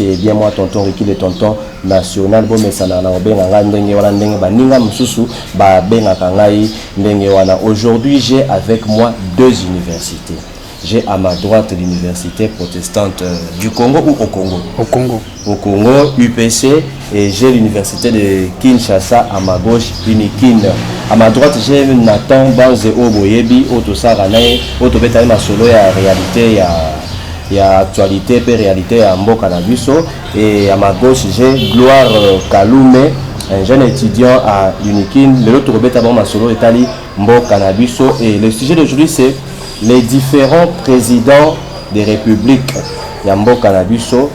c'est bien moi tonton Ricky le tonton national bon mais ça na obenga nga ndenge wana ndenge baninga mususu ba benga kangai ndenge wana. Aujourd'hui, j'ai avec moi deux universités. J'ai à ma droite l'université protestante du Congo ou au Congo? Au Congo. Au Congo, UPC, et j'ai l'université de Kinshasa à ma gauche, Unikin. À ma droite, j'ai Nathan Banze Oboyebi, Otosaranae, Otobeta Masolo, il y a réalité, il y a actualité, puis réalité à Mboka Nabiso. Et à ma gauche, j'ai Gloire Kaloume, un jeune étudiant à Unikin. Le autre Robeta Masolo est allé Mboka Nabiso. Et le sujet d'aujourd'hui, c'est les différents présidents des républiques Yambo Kanabiso,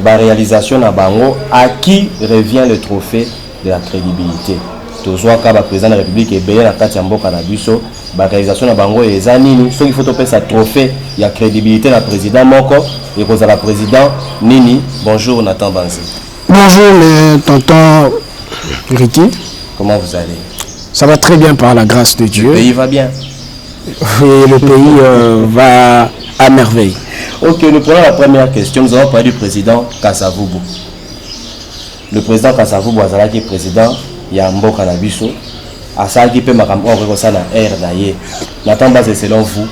la réalisation à Bango, à qui revient le trophée de la crédibilité. Tozoa Kaba président de la République et Béa Nakati Yambo Kanabiso, la réalisation à Bango et Zanini, ce qu'il faut topper sa trophée, il y a crédibilité la président Moko et pour la président Nini. Bonjour Nathan Banzi. Bonjour le tonton Ricky. Comment vous allez? Ça va très bien par la grâce de Dieu. Le pays va bien. Et le pays va à merveille. Ok, nous prenons la première question. Nous allons parler du président Kasavubu. Le président Kasavubu est le président Yambo Kanabiso. Asaki peut m'accompagner ça dans l'air d'ailleurs. Nathan Bazé, selon vous, vous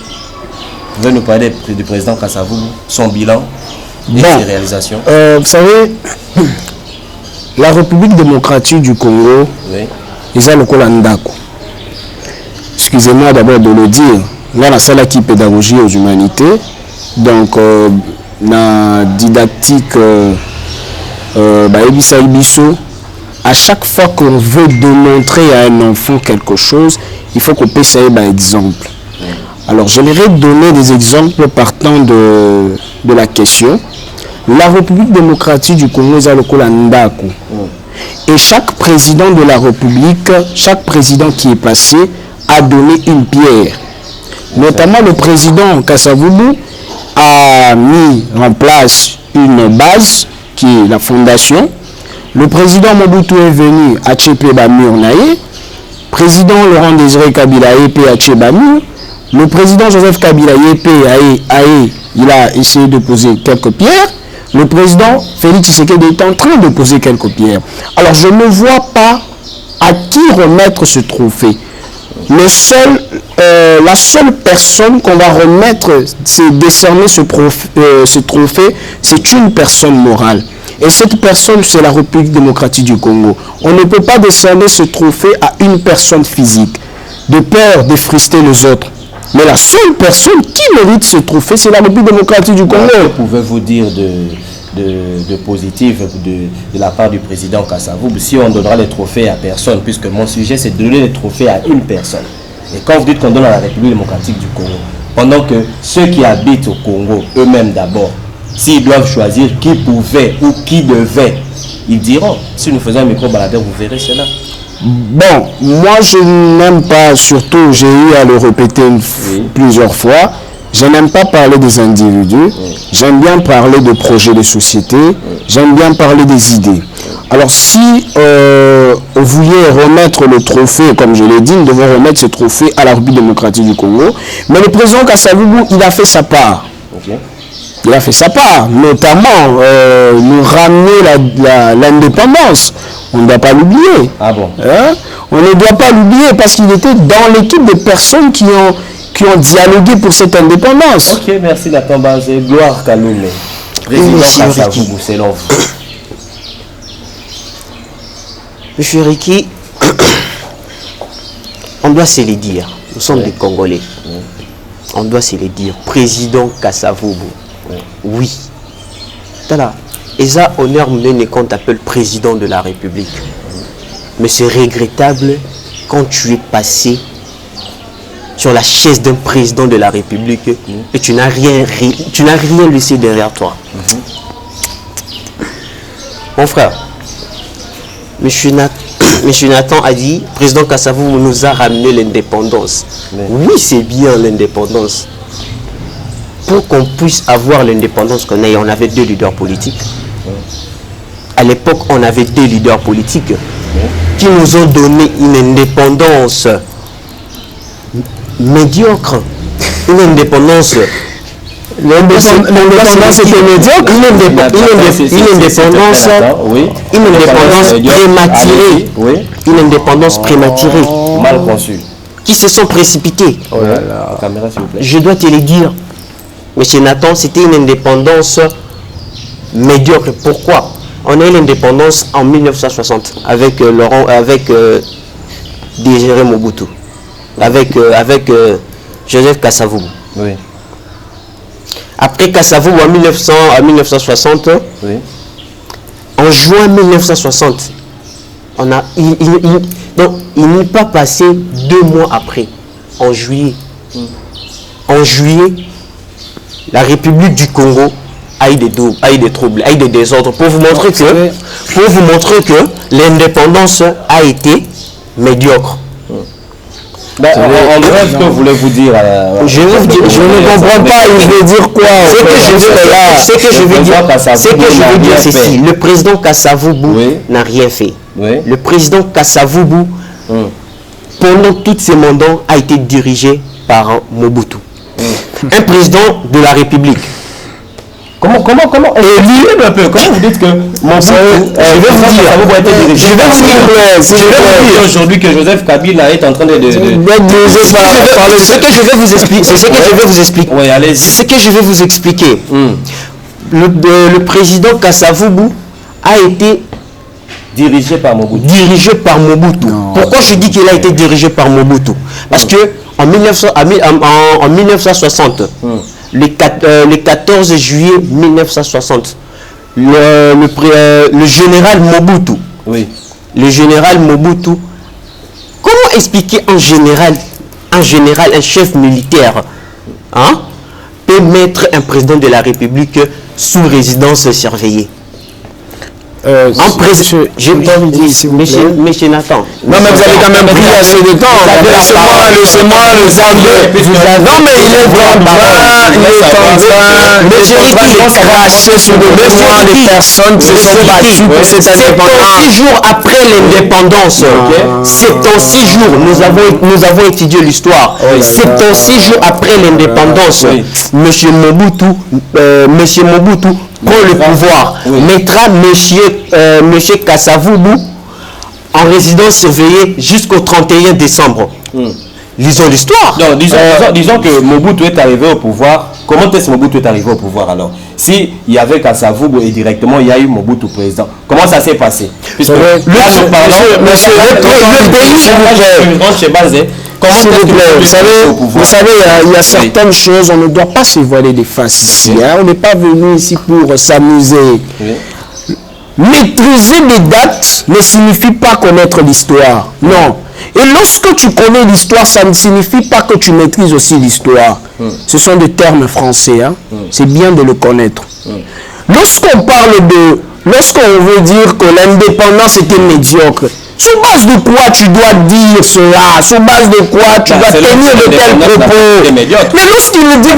pouvez nous parler du président Kasavubu, son bilan et ses réalisations? Vous savez, la République démocratique du Congo, oui. Ils ont le Kolandako. Excusez-moi d'abord de le dire, là la salle qui pédagogie aux humanités, donc la didactique à chaque fois qu'on veut démontrer à un enfant quelque chose, il faut qu'on puisse avoir un exemple. Alors j'aimerais donner des exemples partant de la question. La République démocratique du Congo est le Kolandako. Et chaque président de la République, chaque président qui est passé, a donné une pierre. Notamment le président Kasavubu a mis en place une base qui est la fondation. Le président Mobutu est venu à Tchépé-Bamur Naé. Président Laurent Désiré Kabila est à Tchébamur. Le président Joseph Kabila il a essayé de poser quelques pierres. Le président Félix Tshisekedi est en train de poser quelques pierres. Alors je ne vois pas à qui remettre ce trophée. La seule personne qu'on va remettre, c'est décerner ce trophée, c'est une personne morale. Et cette personne, c'est la République démocratique du Congo. On ne peut pas décerner ce trophée à une personne physique, de peur de frister les autres. Mais la seule personne qui mérite ce trophée, c'est la République démocratique du Congo. Que pouvez-vous dire de positif de la part du président Kasavubu si on donnera les trophées à personne, puisque mon sujet c'est de donner les trophées à une personne. Et quand vous dites qu'on donne à la République démocratique du Congo, pendant que ceux qui habitent au Congo, eux-mêmes d'abord, s'ils doivent choisir qui pouvait ou qui devait, ils diront. Si nous faisons un micro-baladeur, vous verrez cela. Bon, moi je n'aime pas, surtout j'ai eu à le répéter plusieurs fois, je n'aime pas parler des individus, j'aime bien parler de projets de société, j'aime bien parler des idées. Alors si vous vouliez remettre le trophée, comme je l'ai dit, nous devons remettre ce trophée à la République démocratique du Congo. Mais le président Kasavubu, il a fait sa part. Il a fait sa part, notamment nous ramener l'indépendance. On ne doit pas l'oublier. Ah bon? On ne doit pas l'oublier parce qu'il était dans l'équipe de personnes qui ont dialogué pour cette indépendance. Ok, merci Nathan Banzé. Gloire Kaloume. Président Kasavubu, selon vous. Monsieur Ricky, on doit se le dire. Nous sommes des Congolais. On doit se le dire. Président Kasavubu. Oui. Voilà. Et ça, honneur me quand tu appelles président de la République. Mais c'est regrettable quand tu es passé sur la chaise d'un président de la République et tu n'as rien laissé derrière toi. Mon frère, Monsieur Nathan a dit, président Kasavubu nous a ramené l'indépendance. Oui, c'est bien l'indépendance. Pour qu'on puisse avoir l'indépendance qu'on a, on avait deux leaders politiques. À l'époque, on avait deux leaders politiques qui nous ont donné une indépendance médiocre, une indépendance L'indépendance était médiocre. Une indépendance prématurée. Une indépendance prématurée. Mal conçue. Qui se sont précipités. Oh là là. La caméra, s'il vous plaît. Je dois te le dire. Monsieur Nathan, c'était une indépendance médiocre. Pourquoi? On a eu l'indépendance en 1960 avec Désiré Mobutu, avec Joseph Kasavubu. Oui. Après Kasavubu en 1960, Oui. en juin 1960, il n'est pas passé 2 mois après, en juillet. En juillet, la République du Congo a eu des troubles, a eu des désordres pour vous montrer que l'indépendance a été médiocre. Ben, en bref, ce que voulez-vous dire je ne comprends pas, il veut dire quoi? Ce que je veux dire, c'est ceci. Le président Kasavubu n'a rien fait. Oui. Le président Kasavubu, pendant tous ses mandats, a été dirigé par Mobutu. Un président de la République. Comment un peu. Comment vous dites que Mobutu, je vais vous dire aujourd'hui que Joseph Kabila est en train de ce que je vais vous expliquer. Oui, allez. Ce que je vais vous expliquer. Le président Kasavubu a été dirigé par Mobutu. Pourquoi je dis qu'il a été dirigé par Mobutu? Parce que en 1960, le 14 juillet 1960, le général Mobutu, le général Mobutu, comment expliquer un général, un chef militaire, peut mettre un président de la République sous résidence surveillée? Monsieur Nathan. Non, mais vous avez quand même pris assez de temps. Laissez-moi le savoir. Non, mais il est en train de cracher sur le besoin des personnes qui se sont battues pour cette indépendance. 6 jours après l'indépendance, 76 jours, nous avons étudié l'histoire. 76 jours après l'indépendance, Monsieur Mobutu prend le pouvoir, mettra monsieur Kasavubu en résidence surveillée jusqu'au 31 décembre. Lisons l'histoire. Disons que Mobutu est arrivé au pouvoir. Comment est-ce que Mobutu est arrivé au pouvoir alors? Si il y avait Kasavubu et directement il y a eu Mobutu président, comment ça s'est passé? Puisque le pays, vous savez, il y a certaines choses, on ne doit pas se voiler des faces ici. On n'est pas venu ici pour s'amuser. Maîtriser les dates ne signifie pas connaître l'histoire. Non. Et lorsque tu connais l'histoire, ça ne signifie pas que tu maîtrises aussi l'histoire. Ce sont des termes français. C'est bien de le connaître. Lorsqu'on veut dire que l'indépendance était médiocre, sur base de quoi tu dois dire cela? Sur base de quoi tu dois tenir de tels propos? Mais lorsqu'il nous dit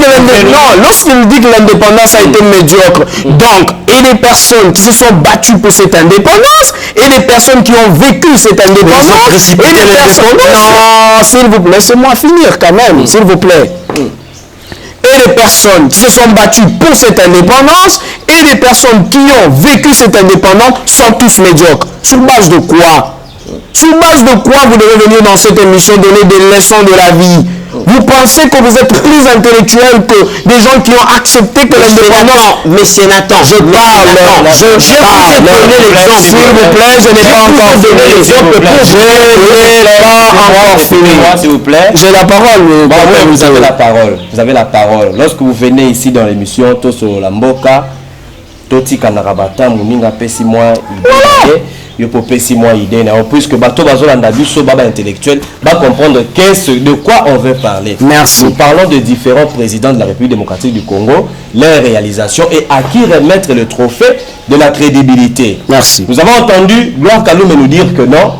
que l'indépendance a été médiocre, donc, et les personnes qui se sont battues pour cette indépendance, et les personnes qui ont vécu cette indépendance, et les personnes... Non, s'il vous plaît, laissez-moi finir quand même, s'il vous plaît. Et les personnes qui se sont battues pour cette indépendance, et les personnes qui ont vécu cette indépendance sont tous médiocres. Sur base de quoi? Sur base de quoi vous devez venir dans cette émission donner des leçons de la vie? Vous pensez que vous êtes plus intellectuel que des gens qui ont accepté que l'indépendance... Monsieur Nathan, je parle. S'il vous plaît, je n'ai pas encore donné l'exemple. Je n'ai pas encore fini. S'il vous plaît. J'ai la parole. Vous avez la parole. Vous avez la parole. Lorsque vous venez ici dans l'émission Toso Lamboka, Toti Kanarabata, Mouminga Pessi moi, puisque bateau bazolanda biso baba intellectuel va comprendre de quoi on veut parler. Merci. Nous parlons de différents présidents de la République démocratique du Congo, leurs réalisations et à qui remettre le trophée de la crédibilité. Merci. Nous avons entendu Gloire Kaloum nous dire que non,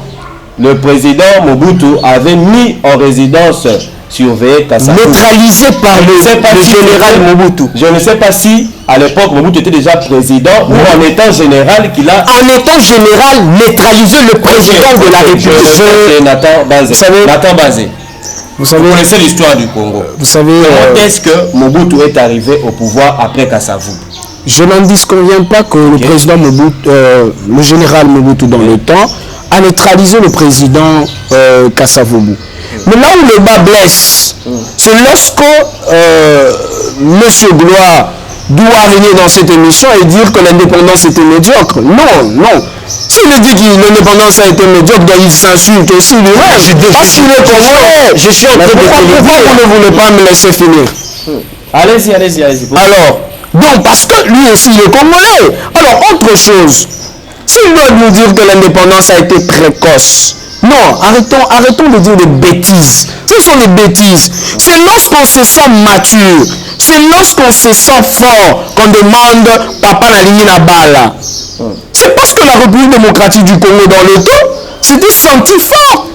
le président Mobutu avait mis en résidence surveillée Kasavubu. Neutralisé par le général Mobutu. Je ne sais pas si à l'époque Mobutu était déjà président ou en étant général qu'il a... En étant général, neutralisé le président de la République. Nathan Bazé. Vous savez, vous connaissez l'histoire du Congo. Vous savez, comment est-ce que Mobutu est arrivé au pouvoir après Kasavubu? Je n'en disconviens pas que le président Mobutu, le général Mobutu dans le temps, a neutralisé le président Kasavubu. Mais là où le bas blesse, c'est lorsque M. Gloire doit venir dans cette émission et dire que l'indépendance était médiocre. Non, non. S'il dit que l'indépendance a été médiocre, il s'insulte aussi lui-même. Parce qu'il est congolais. Je suis en train de pourquoi vous ne voulez pas me laisser finir? Allez-y. Alors, donc parce que lui aussi il est congolais. Alors, autre chose, s'il doit nous dire que l'indépendance a été précoce, non, arrêtons de dire des bêtises. Ce sont des bêtises. C'est lorsqu'on se sent mature, c'est lorsqu'on se sent fort qu'on demande Papa Nalingi Nabala. C'est parce que la République démocratique du Congo dans le temps s'était senti fort.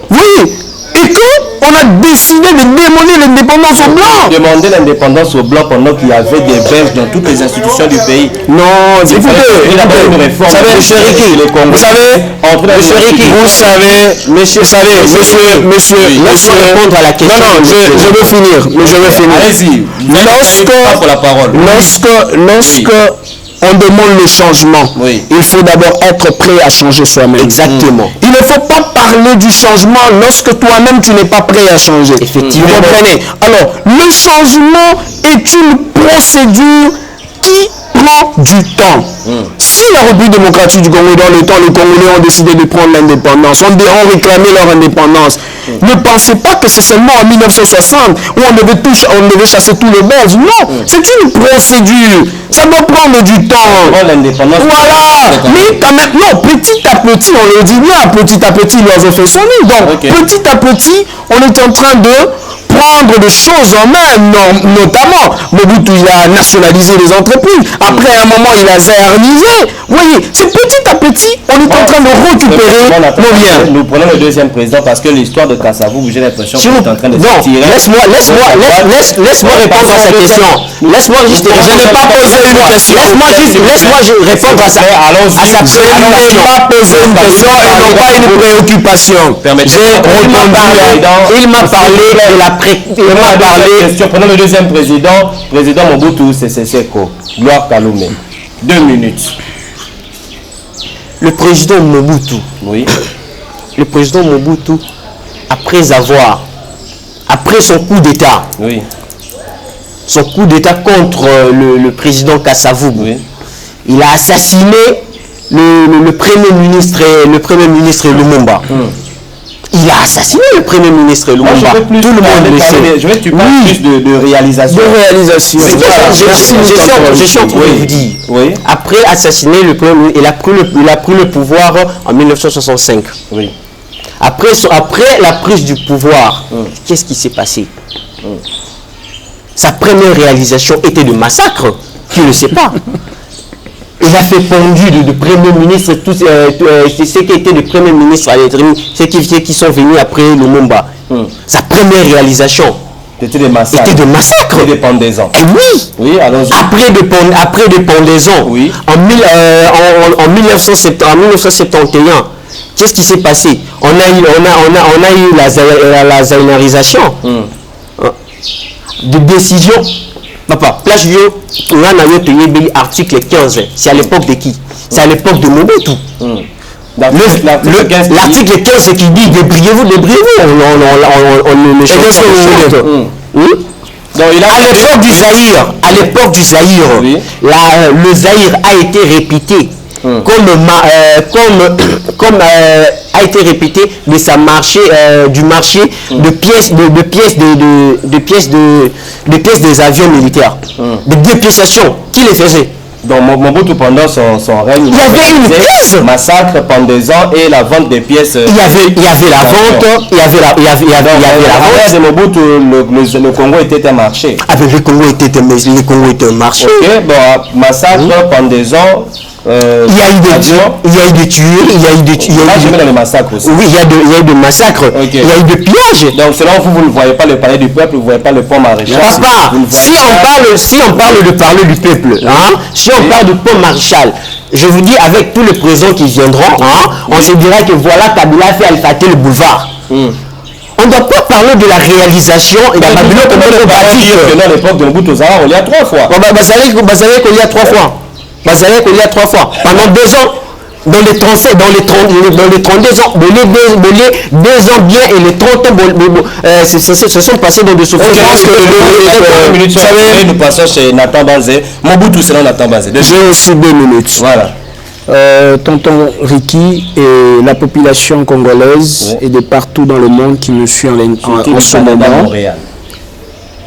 Oui, et qu'on a décidé de démolir l'indépendance aux Blancs. Demander l'indépendance aux Blancs pendant qu'il y avait des berges dans toutes les institutions du pays. Non, écoutez, vous savez, monsieur Ricky, monsieur, laisse-moi répondre à la question. Non, je veux finir, mais je veux finir. Allez-y, lorsque on demande le changement, il faut d'abord être prêt à changer soi-même. Exactement. Il ne faut pas parler du changement lorsque toi-même tu n'es pas prêt à changer. Effectivement. Vous comprenez? Alors, le changement est une procédure qui prend du temps. Si la République démocratique du Congo, dans le temps, les Congolais ont décidé de prendre l'indépendance, ont réclamé leur indépendance, ne pensez pas que c'est seulement en 1960 où on devait chasser tous les Belges. Non, c'est une procédure. Ça doit prendre du temps. Voilà. Mais quand même, non, petit à petit, on le dit bien, petit à petit, l'oiseau fait son nid. Donc, petit à petit, on est en train de prendre des choses en main, notamment Mobutu, il a nationalisé les entreprises. Après un moment, il a zéarnisé. Vous voyez, c'est petit à petit, on est en train de récupérer nos biens. Nous prenons le deuxième président parce que l'histoire de Kasavubu, j'ai l'impression que vous êtes en train de se tirer. Laisse-moi répondre à sa question. Laisse-moi juste répondre. Je n'ai pas posé une question. Laisse-moi répondre à sa question. Je n'ai pas posé une question et non pas une préoccupation. Il m'a parlé de la Prenons le deuxième président Mobutu Sese Seko, Gloire Kaloumé. 2 minutes. Le président Mobutu. Oui. Le président Mobutu, après son coup d'État, son coup d'État contre le président Kasavubu, il a assassiné le premier ministre Lumumba. Il a assassiné le premier ministre Lumumba. Tout le monde le sait. Je vais tu parles plus de réalisation. Je suis en train de vous dire. Après assassiner le premier ministre, il a pris le pouvoir en 1965. Oui. Après la prise du pouvoir, qu'est-ce qui s'est passé? Sa première réalisation était de massacre. Qui ne le sait pas? Il a fait pendu de premier ministre, ceux qui étaient le premier ministre à l'intérim, ceux qui sont venus après Lumumba. Sa première réalisation était de massacres. Et des pendaisons. Oui, allons-y. Après des pendaisons, en 1971, qu'est-ce qui s'est passé? On a eu la zénarisation de décision. Papa, plage vieux, article 15, c'est à l'époque de qui? C'est à l'époque de Mobutu. L'article 15 qui dit débrouillez-vous, on ne change pas. À l'époque du Zaïre, le Zaïre a été répété comme a été répété de sa marché du marché de pièces des avions militaires, de dépréciation. Qui les faisait? Donc Mobutu pendant son règne, il y avait une caisse, massacre, pendaison et la vente des pièces. Il y avait la vente, il y avait la vente de Mobutu, le Congo était un marché. Avec le Congo était un marché. Ok, bon, massacre, pendaison. Il y a eu des tueries, dans les massacres aussi. Oui, il y a eu des massacres, il y a eu des pillages. Donc selon vous ne voyez pas le palais du peuple, vous ne voyez pas le pont Maréchal. Papa, si on parle de parler du peuple, si on parle du pont Maréchal, je vous dis avec tous les présidents qui viendront, on se dira que voilà Kabila fait Al-Fatih le boulevard. On ne doit pas parler de la réalisation et de la Babylone comme on va dire. À l'époque de Mobutu Sese, on y a 3 fois. Bazalek qu'on y a 3 fois. Bazalek qu'on y a 3 fois. Pendant 2 ans, dans les 32 ans, les 2 ans bien et les 30 ans, se sont passés dans des souffrances. Nous passons chez Nathan Banzé. Mobutu Sese, Nathan Banzé. J'ai aussi 2 minutes. Voilà. Tonton Ricky et la population congolaise et de partout dans le monde qui me suit en ce moment.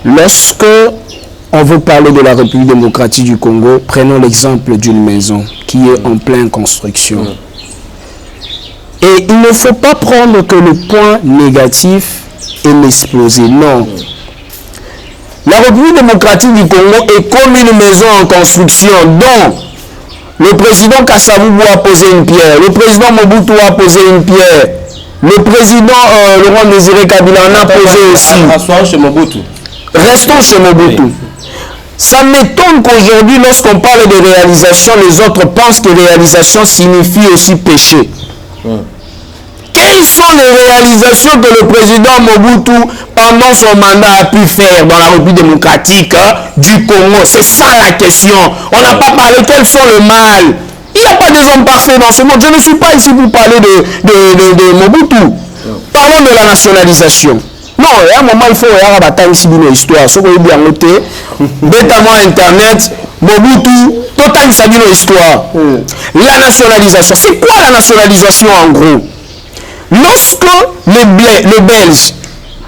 Lorsque on veut parler de la République démocratique du Congo, prenons l'exemple d'une maison qui est en pleine construction. Et il ne faut pas prendre que le point négatif et l'exploser. Non. La République démocratique du Congo est comme une maison en construction dont le président Kasavubu a posé une pierre, le président Mobutu a posé une pierre, le président Laurent Désiré Kabila en a posé aussi. Restons chez Mobutu. Restons chez Mobutu. Oui. Ça m'étonne qu'aujourd'hui, lorsqu'on parle de réalisation, les autres pensent que réalisation signifie aussi péché. Quelles sont les réalisations que le président Mobutu, pendant son mandat, a pu faire dans la République démocratique du Congo? C'est ça la question. On n'a pas parlé quels sont le mal. Il n'y a pas des hommes parfaits dans ce monde. Je ne suis pas ici pour parler de Mobutu. Parlons de la nationalisation. Non, il y a un moment, il faut regarder une histoire. Ce qu'on dit en noté, notamment Internet, Mobutu, total une histoire. La nationalisation. C'est quoi la nationalisation en gros? Lorsque les Belges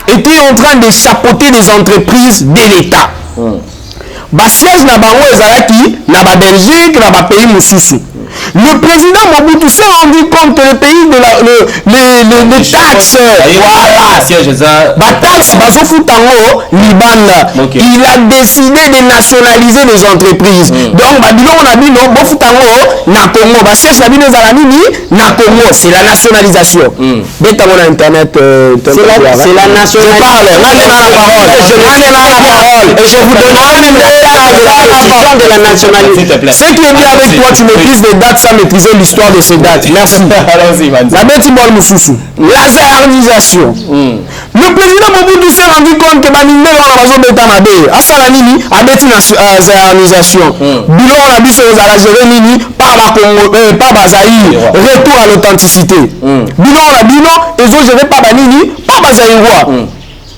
étaient en train de chapeauter des entreprises de l'État, siège na bango ezalaki na ba Belgique, na ba pays mosusu. Le président Mobutu s'est rendu compte que le pays de les taxes, il a décidé de nationaliser les entreprises. Donc, c'est la nationalisation. Internet, c'est la nationalisation. Et je vous donne de la nationalité. Ce qui est bien avec toi, tu maîtrises les dates sans maîtriser l'histoire de ces dates. Merci. La zéarisation. Le président Mobutu s'est rendu compte que Baninde on a besoin d'État Mabé. À Salanini, à Betty zéarisation. Bilo on a vu sur la géré Nini, pas Bazaï. Retour à l'authenticité. Bilo on a bilan, ils ont géré pas Banini, pas Bazaï.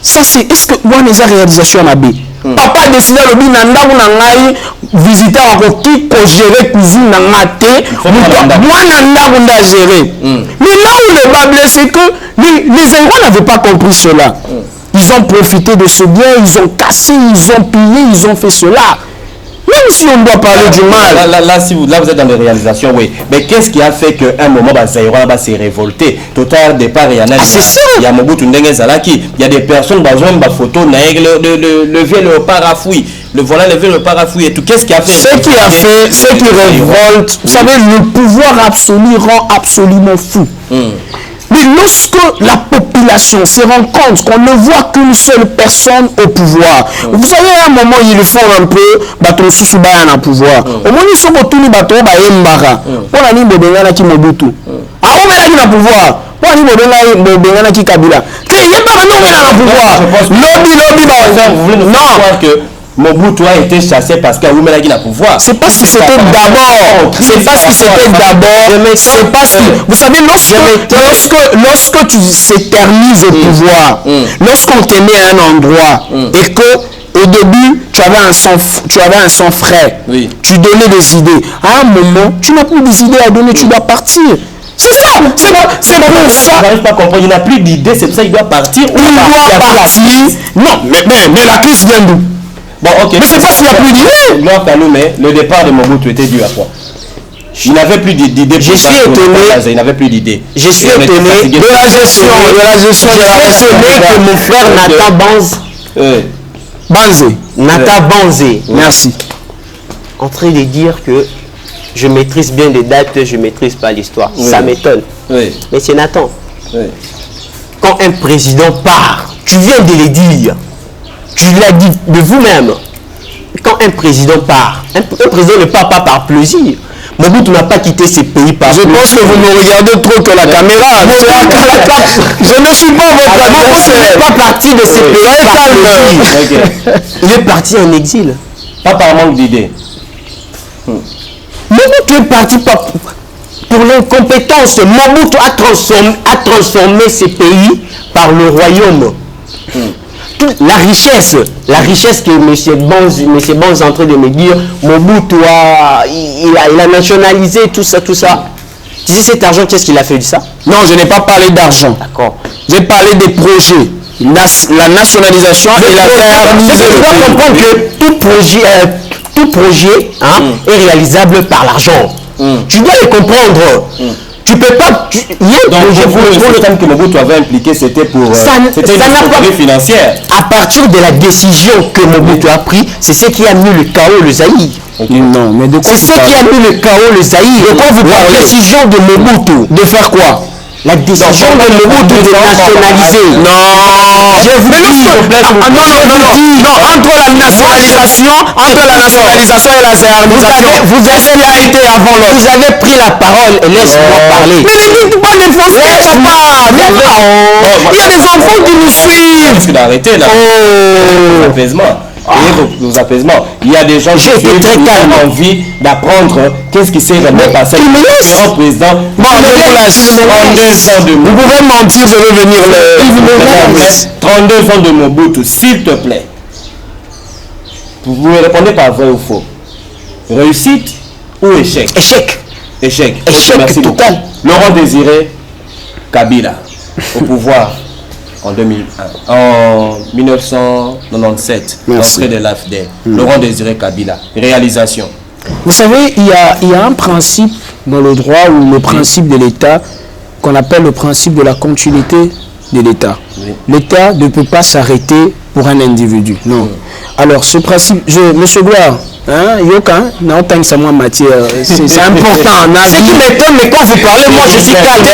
Ça c'est, est-ce que moi les réalisations Mabé? Papa a décidé de visiter encore qui peut gérer cuisine dans la thé. Moi, je gérer. Mais là où le bas blessé, c'est que les Aïrois n'avaient pas compris cela. Ils ont profité de ce bien, ils ont cassé, ils ont pillé, ils ont fait cela. Même si on doit parler du mal. Là, vous êtes dans les réalisations, oui. Mais qu'est-ce qui a fait qu'à un moment, Zaïrois s'est révolté? Total départ, il y en a. C'est ça. Il y a Mobutu Ndenge-Zalaki. Il y a des personnes, besoin de photos, lever le parafouille. Voilà, lever le parafouille et tout. Qu'est-ce qui a fait? Ce qui révolte, vous savez, le pouvoir absolu rend absolument fou. Mais lorsque la population se rend compte qu'on ne voit qu'une seule personne au pouvoir, vous savez, à un moment, ils font un peu bateau sous un pouvoir. Au moment où ils sont tous bateaux, on a mis Bobengana qui Mobutu. Ah, on met là pouvoir. On a mis Bobengana qui Kabila. Il n'y a pas de pouvoir. Lobby, non. Que Mobutu a été chassé parce qu'il a eu le pouvoir. C'est parce que c'était d'abord. C'est parce que c'était d'abord. C'est parce que. Vous savez, lorsque tu s'éternises au pouvoir, lorsqu'on te met à un endroit et que au début tu avais un sang frais, tu donnais des idées. À un moment, tu n'as plus des idées à donner, tu dois partir. C'est ça, c'est pour ça. Je n'arrive pas à comprendre, il n'a plus d'idées, c'est pour ça qu'il doit partir. Il doit partir. Non, mais la crise vient d'où? Bon, ok. Mais c'est parce qu'il n'y a plus d'idées. Mais le départ de Mobutu était dû à quoi? Il n'avait plus d'idées. Je suis étonné. Il n'avait plus d'idées. Je suis étonné de la gestion. Je suis étonné que mon frère Nathan Banzé. Nathan Banzé. Merci. En train de dire que je maîtrise bien les dates, je ne maîtrise pas l'histoire. Ça m'étonne. Mais c'est Nathan. Quand un président part, tu viens de le dire. Tu l'as dit de vous-même. Quand un président part, un président ne part pas par plaisir. Mobutu n'a pas quitté ces pays par... Je pense que vous me regardez trop que la caméra. Je ne suis pas votre ami. Mobutu n'est pas parti de ces pays par plaisir. Il est parti en exil. Pas par manque d'idées. Mobutu est parti pour l'incompétence. Mobutu a transformé ces pays par le royaume. La richesse que M. Bonz est en train de me dire, Mobutu il a nationalisé tout ça. Tu sais cet argent, qu'est-ce qu'il a fait de ça? Non, je n'ai pas parlé d'argent. D'accord. J'ai parlé des projets. La nationalisation et la Je dois comprendre que tout projet est réalisable par l'argent. Tu dois le comprendre. Tu peux pas... Donc, le système que Mobutu avait impliqué, c'était pour... c'était une stratégie financière. À partir de la décision que Mobutu a prise, c'est ce qui a mis le chaos, le Zaïre. Non, mais de quoi C'est ce qui a mis le chaos, le Zaïre. De quoi vous parlez? La décision de Mobutu. De faire quoi? La décision de Mobutu de nationaliser. Non. Je vous dis... Non, entre la nationalisation et la zéarnisation, vous avez été avant l'autre. Vous avez pris la parole et laisse-moi parler. Mais ne dites pas les Français, papa. Il y a des enfants qui nous suivent. Parce qu'il a arrêté là. Nos apaisements. Il y a des gens qui ont envie d'apprendre qu'est-ce qui s'est vraiment passé. Le président, vous pouvez mentir, je vais venir le... 32 ans de Mobutu, s'il te plaît. Vous me répondez par vrai ou faux. Réussite ou échec? Échec Échec total. Laurent Désiré Kabila au pouvoir en 1997, l'entrée de l'AFD. Laurent Désiré Kabila, réalisation. Vous savez, il y a un principe dans le droit ou le principe de l'État qu'on appelle le principe de la continuité de l'État. L'État ne peut pas s'arrêter pour un individu. Non. Alors, ce principe, Monsieur Gloire, Yoka, c'est important. Ce qui m'étonne, mais quand vous parlez, moi je suis calme.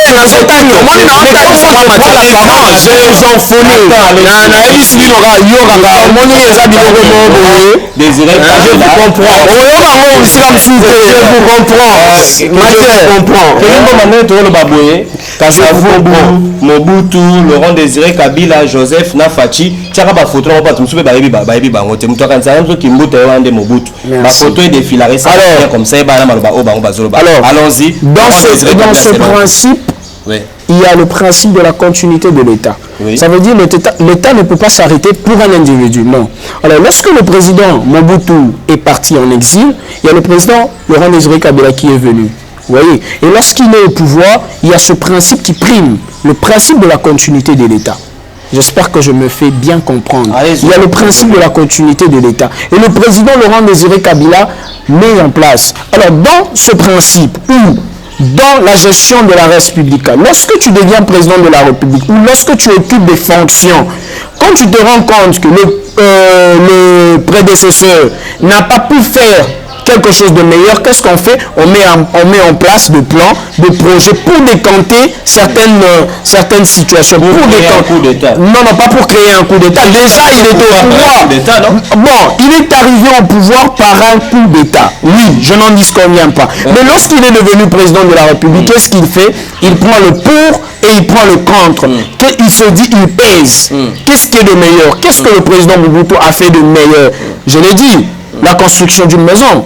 Mobutu, Laurent Désiré Kabila, Joseph Nafachi, Tchakaba photo, ma photo est défilée ça comme ça allons-y. Dans ce principe, il y a le principe de la continuité de l'État. Ça veut dire que l'État ne peut pas s'arrêter pour un individu, non. Alors lorsque le président Mobutu est parti en exil, il y a le président Laurent Désiré Kabila qui est venu. Vous voyez. Et lorsqu'il est au pouvoir, il y a ce principe qui prime, le principe de la continuité de l'État. J'espère que je me fais bien comprendre. Il y a le principe de la continuité de l'État. Et le président Laurent Désiré Kabila met en place. Alors, dans ce principe, ou dans la gestion de la res publica, lorsque tu deviens président de la République, ou lorsque tu occupes des fonctions, quand tu te rends compte que le prédécesseur n'a pas pu faire quelque chose de meilleur, qu'est-ce qu'on fait? On met en place des plans, des projets pour décanter certaines situations. Pour créer un coup d'État. Non, pas pour créer un coup d'État. Déjà, il était au pouvoir. Bon, il est arrivé au pouvoir par un coup d'État. Oui, je n'en disconviens pas. Mais lorsqu'il est devenu président de la République, qu'est-ce qu'il fait? Il prend le pour et il prend le contre. Il se dit, il pèse. Qu'est-ce qui est de meilleur? Qu'est-ce que le président Mobutu a fait de meilleur? Je l'ai dit. La construction d'une maison,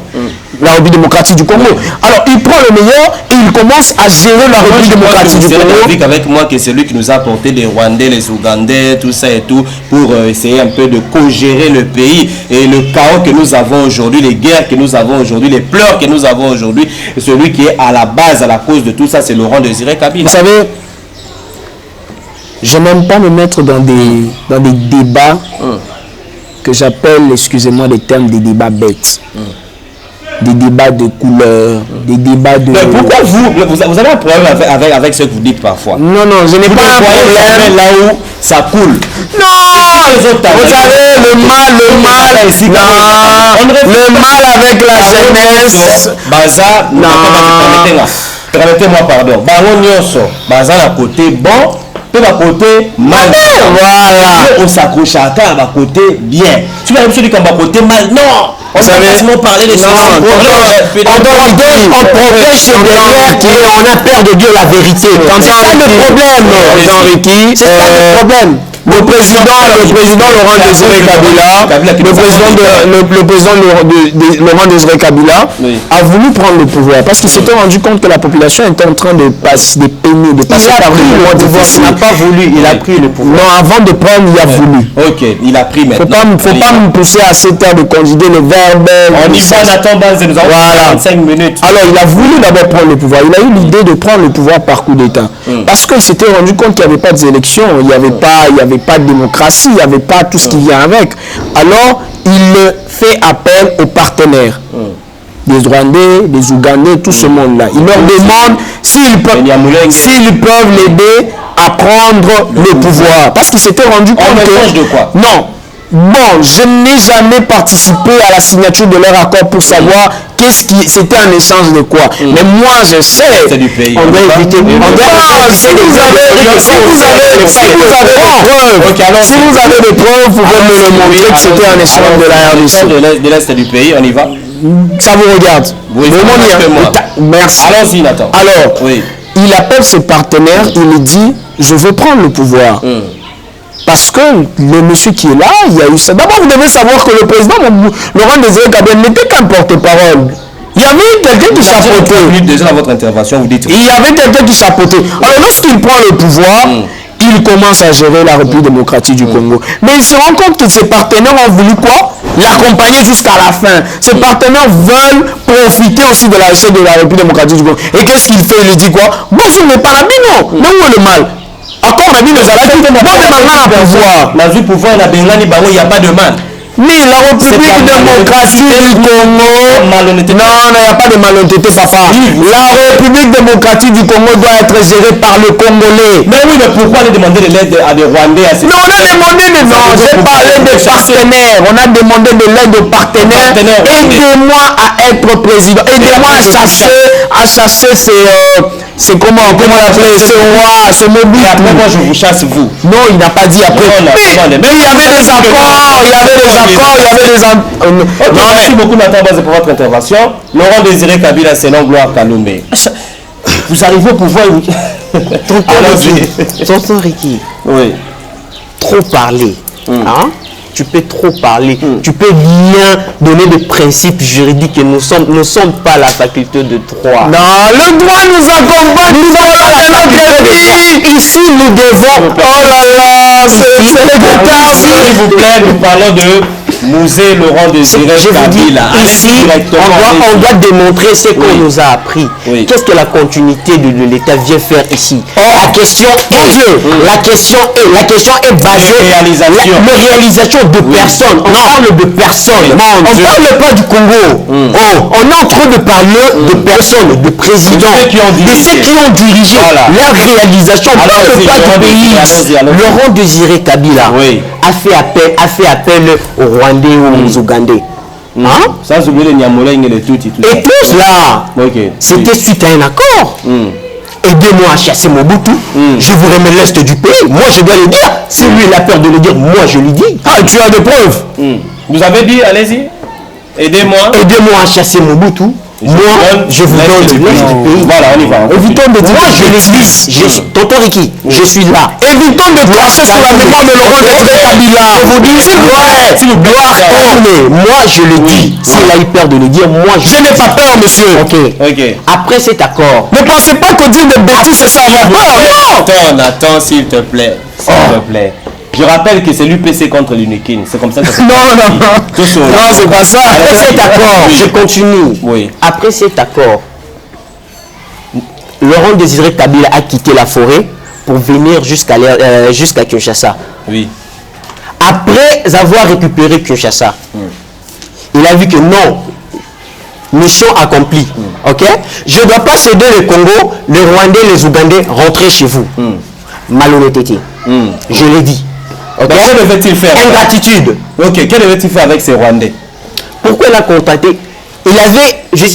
la République démocratique du Congo. Alors, il prend le meilleur et il commence à gérer la République démocratique du Congo. Avec moi, que c'est lui qui nous a apporté les Rwandais, les Ougandais, tout ça et tout, pour essayer un peu de co-gérer le pays. Et le chaos que nous avons aujourd'hui, les guerres que nous avons aujourd'hui, les pleurs que nous avons aujourd'hui, celui qui est à la base, à la cause de tout ça, c'est Laurent Désiré Kabila. Vous savez, je n'aime pas me mettre dans des débats que j'appelle, excusez-moi les termes, des débats bêtes. Des débats de couleur, des débats de... Mais pourquoi vous avez un problème avec ce que vous dites parfois? Non, je n'ai pas un problème là où ça coule. Non, vous savez, le mal avec la jeunesse... Baza, non. Permettez-moi, pardon. Bango Nyonso, Baza à côté bon, peut à côté mal. Voilà. On s'accroche à côté bien. Tu vas me dire qu'à côté mal. Non. On peut facilement parler de ceci. On protège ses derrière et on a peur de dire la vérité. C'est ça le problème. C'est ça le problème. Le président Laurent Désiré Kabila, le président Laurent Désiré Kabila a voulu prendre le pouvoir parce qu'il s'était rendu compte que la population était en train de peiner, de passer par le pouvoir. Il n'a pas voulu, il a pris le pouvoir. Non, avant de prendre, il a voulu. Ok, il a pris maintenant. Faut pas me pousser à 7 heures de conjuguer les verbes. On y va, Nathan Banze, nous avons 45 minutes. Alors, il a voulu d'abord prendre le pouvoir. Il a eu l'idée de prendre le pouvoir par coup d'État. Parce qu'il s'était rendu compte qu'il n'y avait pas d'élections, il n'y avait pas de démocratie, il n'y avait pas tout ce qui vient avec. Alors, il fait appel aux partenaires. Des Rwandais, des Ougandais, tout ce monde-là. Il leur demande s'ils peuvent l'aider à prendre le pouvoir. Parce qu'il s'était rendu compte que... de quoi? Non. Bon, je n'ai jamais participé à la signature de leur accord pour savoir c'était un échange de quoi. Mais moi, je sais. C'est du pays. On doit éviter. Si vous avez des preuves, vous pouvez me le montrer que c'était un échange de la RDC. De l'Est du pays, on y va. Ça vous regarde. Oui, merci. Allons-y, Nathan. Alors, il appelle ses partenaires, il lui dit, je veux prendre le pouvoir. Parce que le monsieur qui est là, il y a eu ça. D'abord, vous devez savoir que le président Laurent Désiré Kabila n'était qu'un porte-parole. Il y avait quelqu'un qui chapeautait. Déjà dans votre intervention, vous dites. Il y avait quelqu'un qui chapeautait. Alors, lorsqu'il prend le pouvoir, il commence à gérer la République démocratique du Congo. Mais il se rend compte que ses partenaires ont voulu quoi? L'accompagner jusqu'à la fin. Ses partenaires veulent profiter aussi de la richesse de la République démocratique du Congo. Et qu'est-ce qu'il fait? Il lui dit quoi? Bon, ce n'est pas la non. Mais où est le mal? Encore on a dit les Alaki, bon, pouvoir. La vie pouvoir, il n'y a pas de mal. Mais la République démocratique du Congo, non, il n'y a pas de malhonnêteté, papa. La République démocratique du Congo doit être gérée par le Congolais. Mais oui, mais pourquoi aller demander de l'aide à des Rwandais? Non, on a demandé de j'ai parlé des partenaires. On a demandé de l'aide aux partenaires. Aidez-moi à être président. Aidez-moi à chasser c'est comment l'appeler ce roi, ce mobile. Et après moi je vous chasse vous. Non, il n'a pas dit après. Mais il y avait des accords, Merci beaucoup Nathan Banze pour votre intervention. Laurent Désiré Kabila, c'est non gloire Kaloumé. Vous arrivez au pouvoir. Tonton Ricky. Oui. Trop parler. Hein? Tu peux trop parler, tu peux bien donner des principes juridiques et nous ne sommes pas la faculté de droit. Non, le droit nous accompagne, nous sommes la faculté. Ici, nous devons... Oh là là, c'est le détail. S'il vous plaît, nous parlons de Musée Laurent Désiré Kabila. Ici, on doit démontrer ce qu'on nous a appris. Qu'est-ce que la continuité de l'État vient faire ici? La question est basée sur les réalisations de personnes. On parle de personnes. On ne parle pas du Congo. On est en train de parler de personnes, de présidents, de ceux qui ont dirigé leur réalisation. On ne parle pas du pays. Laurent Désiré Kabila a fait appel aux Rwandais ou aux Ougandais. Sans oublier les Nyamulenge et les Tutsi. Et tout cela, c'était suite à un accord. Aidez-moi à chasser Mobutu. Je vous remets l'Est du pays. Moi, je dois le dire. Si lui, il a peur de le dire, moi, je lui dis. Ah, tu as des preuves. Vous avez dit, allez-y. Aidez-moi. Aidez-moi à chasser Mobutu. Moi, je vous donne l'Est du pays. Voilà, on y va. Évitons de moi, je l'existe. Tonton Ricky, je suis là. Évitons de cracher sur la mémoire de Laurent Désiré Kabila. Je vous dis, s'il vous plaît, moi, je le dis. S'il a eu peur de le dire, moi, je n'ai pas peur, monsieur. Ok. Après cet accord. Ne pensez pas que dire des bêtises, c'est ça avoir peur. Non. Attends, s'il te plaît. S'il te plaît. Je rappelle que c'est l'UPC contre l'UNIKIN. C'est comme ça que ça se passe. Non, c'est pas ça. Après cet accord, je continue. Oui. Après cet accord, Laurent Désiré Kabila a quitté la forêt pour venir jusqu'à Kinshasa. Oui. Après avoir récupéré Kinshasa, il a vu que non, mission accomplie. Ok? Je ne dois pas céder le Congo, les Rwandais, les Ougandais, rentrer chez vous. Malhonnêteté. Je l'ai dit. Okay. Que devait-il faire? Ingratitude. Ok, que devait-il faire avec ces Rwandais? Pourquoi il a contacté? Il avait, je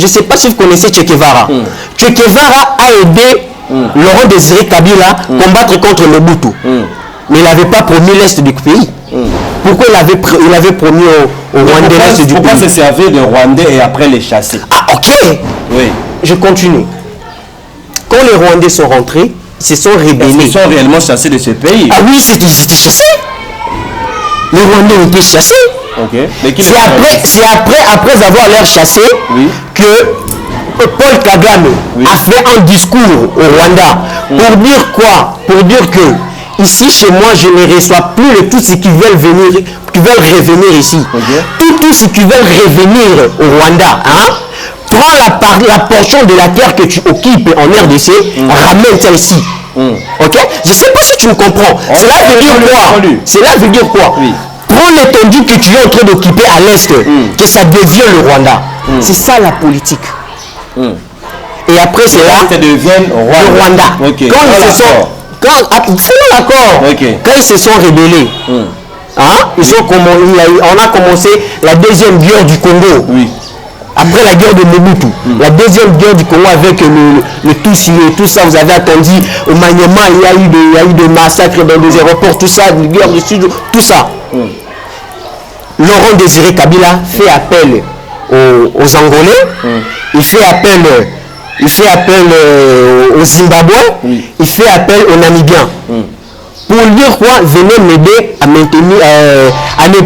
ne sais pas si vous connaissez Che Guevara. Che Guevara a aidé Laurent Désiré Kabila combattre contre Mobutu. Mais il n'avait pas promis l'Est du pays. Pourquoi il avait promis aux Rwandais l'Est du pays? Pourquoi se servir de Rwandais et après les chasser? Ah, ok. Oui. Je continue. Quand les Rwandais sont rentrés, ils se sont rebellés. Ils sont réellement chassés de ce pays. Ah oui, c'était chassé. Les Rwandais ont été chassés. Ok. C'est après avoir l'air chassé que Paul Kagame a fait un discours au Rwanda pour dire quoi? Pour dire que ici chez moi je ne reçois plus de tous ceux qui veulent venir, qui veulent revenir ici. Tous ceux qui veulent revenir au Rwanda, hein? Prends la portion de la terre que tu occupes en RDC, ramène ça ici. Ok? Je ne sais pas si tu me comprends. Cela veut dire quoi? Cela veut dire quoi? Prends l'étendue que tu es en train d'occuper à l'est, que ça devient le Rwanda. C'est ça la politique. Et après c'est là que deviennent le Rwanda. Okay. Quand ils se sont, c'est l'accord. Quand ils se sont rebellés, hein, on a commencé la deuxième guerre du Congo. Après la guerre de Mobutu, la deuxième guerre du Congo avec le Tutsi et tout ça, vous avez attendu au Maniema, il y a eu des massacres dans des aéroports, tout ça, une guerre du Sud, tout ça. Laurent Désiré Kabila fait appel aux Angolais, il fait appel aux Zimbabwe, il fait appel aux Namibiens. Pour dire quoi? Venez m'aider à maintenir, à ne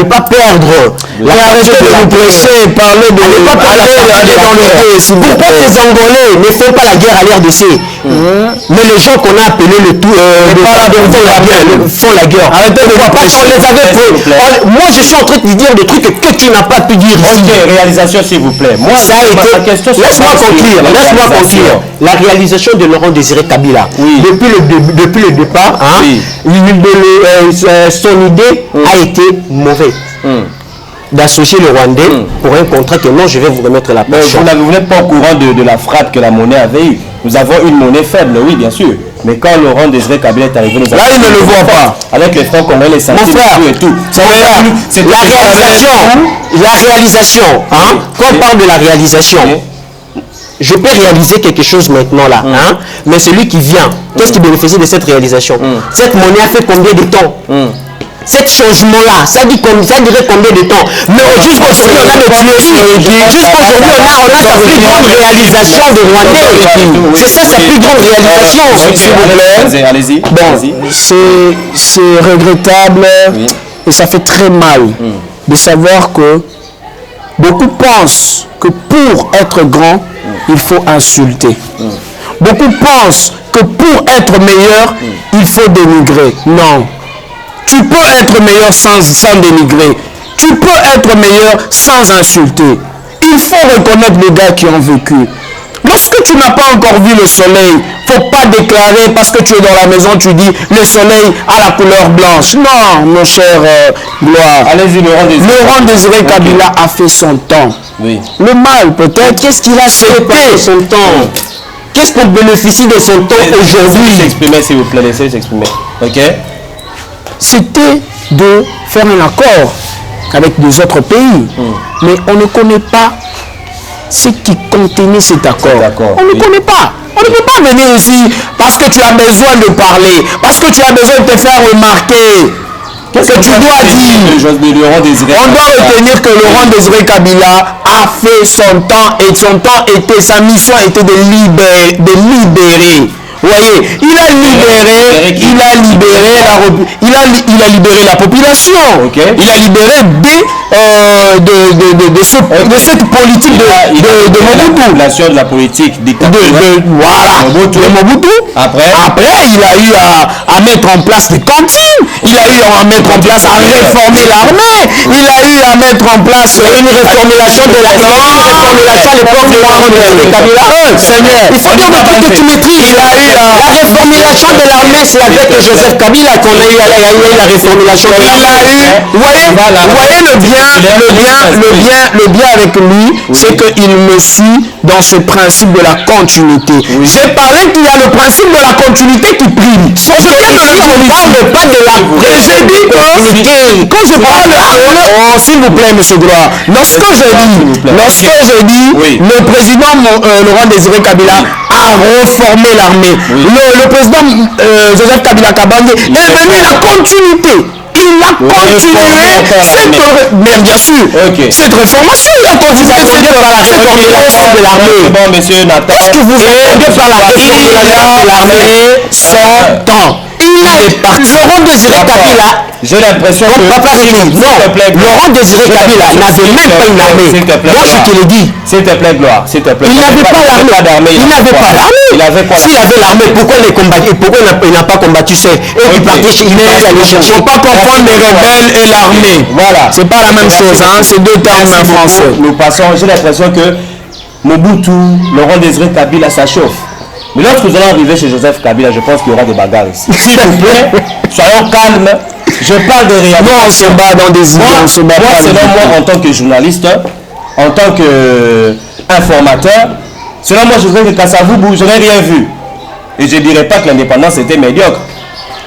pas perdre la partie de la presser, parler de ne pas aller dans le pays. Pourquoi les Angolais ne font pas la guerre à l'RDC? Mais les gens qu'on a appelés font la guerre. Moi je suis en train de dire des trucs que tu n'as pas pu dire ici. Ok, réalisation s'il vous plaît. Moi, ça a été... Laisse-moi conclure. La réalisation de Laurent Désiré Kabila, depuis le départ, son idée a été mauvaise. D'associer le Rwandais pour un contrat que non, je vais vous remettre la portion. Vous n'êtes pas au courant de la frappe que la monnaie avait eue. Nous avons une monnaie faible, oui, bien sûr. Mais quand Laurent Désiré Kabila est arrivé, nous avons... Là, il ne le voit pas. Avec les francs congolais, les centimes et tout. La réalisation, hein, quand on parle de la réalisation, je peux réaliser quelque chose maintenant là, hein, mais celui qui vient, qu'est-ce qui bénéficie de cette réalisation? Cette monnaie a fait combien de temps? Cet changement-là, ça dirait combien de temps? Mais jusqu'aujourd'hui, on a des tueries. Jusqu'aujourd'hui, on a sa plus grande réalisation de Rwandais. C'est ça sa plus grande réalisation. S'il vous plaît. Allez-y. Bon, c'est regrettable et ça fait très mal de savoir que beaucoup pensent que pour être grand, il faut insulter. Beaucoup pensent que pour être meilleur, il faut dénigrer. Non. Tu peux être meilleur sans dénigrer. Tu peux être meilleur sans insulter. Il faut reconnaître les gars qui ont vécu. Lorsque tu n'as pas encore vu le soleil, il ne faut pas déclarer parce que tu es dans la maison, tu dis le soleil a la couleur blanche. Non, mon cher Gloire. Allez-y, Laurent Désiré Kabila a fait son temps. Le mal peut-être. Qu'est-ce qu'il a fait son temps? Qu'est-ce qu'on bénéficie de son temps aujourd'hui? Laissez s'exprimer, s'il vous plaît, laissez s'exprimer. Ok? C'était de faire un accord avec des autres pays. Mais on ne connaît pas ce qui contenait cet accord. On ne connaît pas. On ne peut pas venir ici parce que tu as besoin de parler, parce que tu as besoin de te faire remarquer. Qu'est-ce que tu dois dire? On doit retenir que Laurent Désiré Kabila a fait son temps et sa mission était de libérer. Vous voyez, il a libéré la population. Il a libéré de cette politique de Mobutu. De la politique dictatoriale. De Mobutu. Après, il a eu à mettre en place des cantines. Il a eu à mettre en place, à réformer l'armée. Il a eu à mettre en place une réformulation de l'époque de Laurent Désiré Kabila. Seigneur, il faut dire des trucs que tu maîtrises. La réformulation de l'armée, c'est avec Joseph Kabila qu'on a eu la réformulation de l'armée. Vous voyez le bien avec lui, c'est qu'il me suit dans ce principe de la continuité. J'ai parlé qu'il y a le principe de la continuité qui prime. Je ne parle pas de la présidentité. Quand je parle s'il vous plaît, monsieur Gloire, lorsque je dis le président Laurent Désiré Kabila reformé l'armée. Le président Joseph Kabila Kabange est venu la continuité. Il a continué mais bien sûr, cette réformation, il a continué par la réforme de l'armée. Bon, monsieur Nathan. Est-ce que vous attendez par la réforme de l'armée 100 ans? Laurent Désiré Kabila, j'ai l'impression que... Laurent Désiré Kabila n'avait même pas une armée. Moi, je te l'ai dit. S'il te plaît, Gloire, s'il te plaît. Il n'avait pas l'armée. Il n'avait pas l'armée. Il avait quoi? S'il avait l'armée, pourquoi il n'a pas combattu? C'est eux qui partaient, il est allé chercher. Il ne faut pas confondre les rebelles et l'armée. Voilà. C'est pas la même chose, hein. C'est deux termes français. Nous passons, j'ai l'impression que Mobutu, Laurent Désiré Kabila, ça chauffe. Mais lorsque nous allons arriver chez Joseph Kabila, je pense qu'il y aura des bagarres ici. S'il vous plaît, soyons calmes. Je parle de réalité. Non, on se bat dans des idées. Moi, selon moi, en tant que journaliste, en tant qu'informateur, selon moi, je dirais que Kasavubu, je n'ai rien vu. Et je ne dirais pas que l'indépendance était médiocre.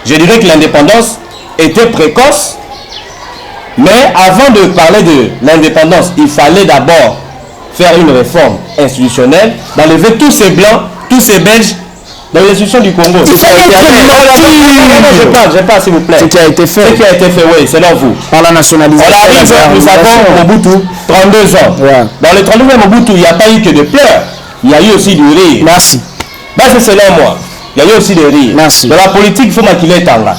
Je dirais que l'indépendance était précoce. Mais avant de parler de l'indépendance, il fallait d'abord faire une réforme institutionnelle, d'enlever tous ces blancs, tous ces belges dans les institutions du Congo. Je parle, s'il vous plaît. Ce qui a été fait. Ce qui a été fait, oui, selon vous. Par la nationalisation. On arrive, nous avons Mobutu, 32 ans. Ouais. Dans les 32 ans Mobutu, il n'y a pas eu que de pleurs. Il y a eu aussi du rire. Merci. C'est selon moi. Il y a eu aussi des rires. Merci. Dans la politique, il faut maquiller Tanga.